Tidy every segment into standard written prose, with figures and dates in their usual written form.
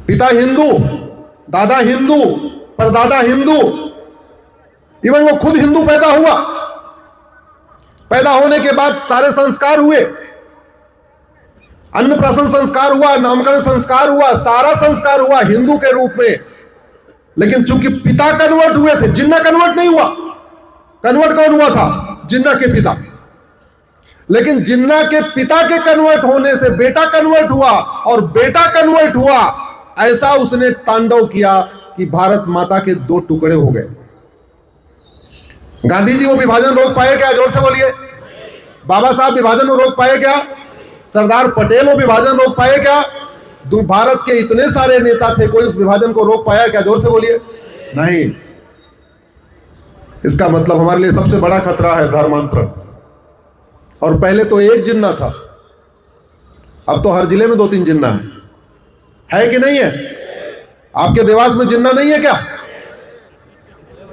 पिता हिंदू, दादा हिंदू, परदादा हिंदू, इवन वो खुद हिंदू पैदा हुआ। पैदा होने के बाद सारे संस्कार हुए, अन्नप्राशन संस्कार हुआ, नामकरण संस्कार हुआ, सारा संस्कार हुआ हिंदू के रूप में। लेकिन चूंकि पिता कन्वर्ट हुए थे, जिन्ना कन्वर्ट नहीं हुआ। कन्वर्ट कौन हुआ था? जिन्ना के पिता। लेकिन जिन्ना के पिता के कन्वर्ट होने से बेटा कन्वर्ट हुआ, और बेटा कन्वर्ट हुआ, ऐसा उसने तांडव किया कि भारत माता के दो टुकड़े हो गए। गांधी जी वो विभाजन रोक पाए क्या? जोर से बोलिए। बाबा साहब विभाजन रोक पाए क्या? सरदार पटेल वो विभाजन रोक पाए क्या? भारत के इतने सारे नेता थे, कोई उस विभाजन को रोक पाया क्या? जोर से बोलिए। नहीं। इसका मतलब हमारे लिए सबसे बड़ा खतरा है धर्मांतरण। और पहले तो एक जिन्ना था, अब तो हर जिले में 2-3 जिन्ना है कि नहीं है? आपके देवास में जिन्ना नहीं है क्या?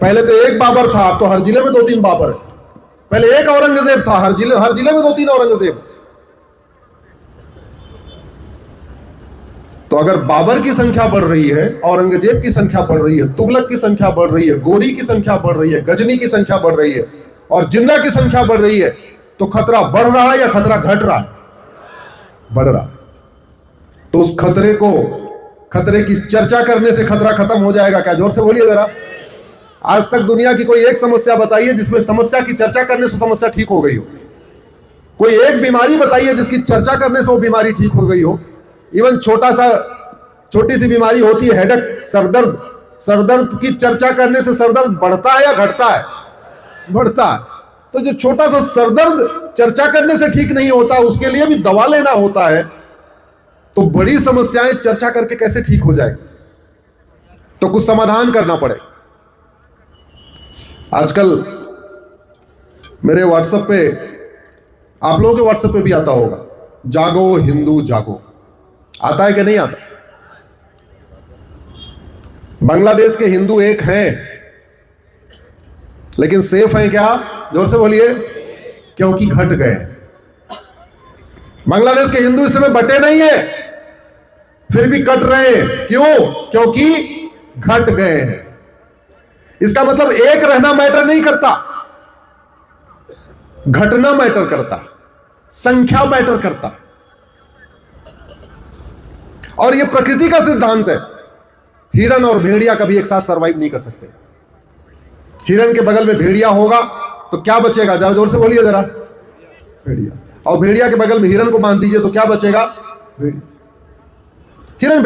पहले तो एक बाबर था, अब तो हर जिले में 2-3 बाबर है। पहले एक औरंगजेब था, हर जिले में 2-3 औरंगजेब। तो अगर बाबर की संख्या बढ़ रही है, औरंगजेब की संख्या बढ़ रही है, तुगलक की संख्या बढ़ रही है, गोरी की संख्या बढ़ रही है, गजनी की संख्या बढ़ रही है, और जिन्ना की संख्या बढ़ रही है, तो खतरा बढ़ रहा है या खतरा घट रहा है? बढ़ रहा। तो उस खतरे की चर्चा करने से खतरा खत्म हो जाएगा क्या? जोर से बोलिए जरा। आज तक दुनिया की कोई एक समस्या बताइए जिसमें समस्या की चर्चा करने से समस्या ठीक हो गई हो। कोई एक बीमारी बताइए जिसकी चर्चा करने से वो बीमारी ठीक हो गई हो। इवन छोटी सी बीमारी होती है हेडेक, सरदर्द। सरदर्द की चर्चा करने से सरदर्द बढ़ता है या घटता है? बढ़ता है। तो जो छोटा सा सरदर्द चर्चा करने से ठीक नहीं होता, उसके लिए भी दवा लेना होता है। तो बड़ी समस्याएं चर्चा करके कैसे ठीक हो जाए? तो कुछ समाधान करना पड़े। आजकल मेरे व्हाट्सएप पे, आप लोगों के व्हाट्सएप पे भी आता होगा, जागो हिंदू जागो। आता है कि नहीं आता? बांग्लादेश के हिंदू एक हैं, लेकिन सेफ हैं क्या? जोर से बोलिए। क्योंकि घट गए। बांग्लादेश के हिंदू इस समय बटे नहीं है, फिर भी कट रहे हैं। क्यों? क्योंकि घट गए हैं। इसका मतलब एक रहना मैटर नहीं करता, घटना मैटर करता, संख्या मैटर करता। और यह प्रकृति का सिद्धांत है। हिरन और भेड़िया कभी एक साथ सरवाइव नहीं कर सकते। हिरन के बगल में भेड़िया होगा तो क्या बचेगा? जरा जोर से बोलिए जरा। भेड़िया। और भेड़िया के बगल में हिरन को बांध दीजिए तो क्या बचेगा? भेड़िया। हिरन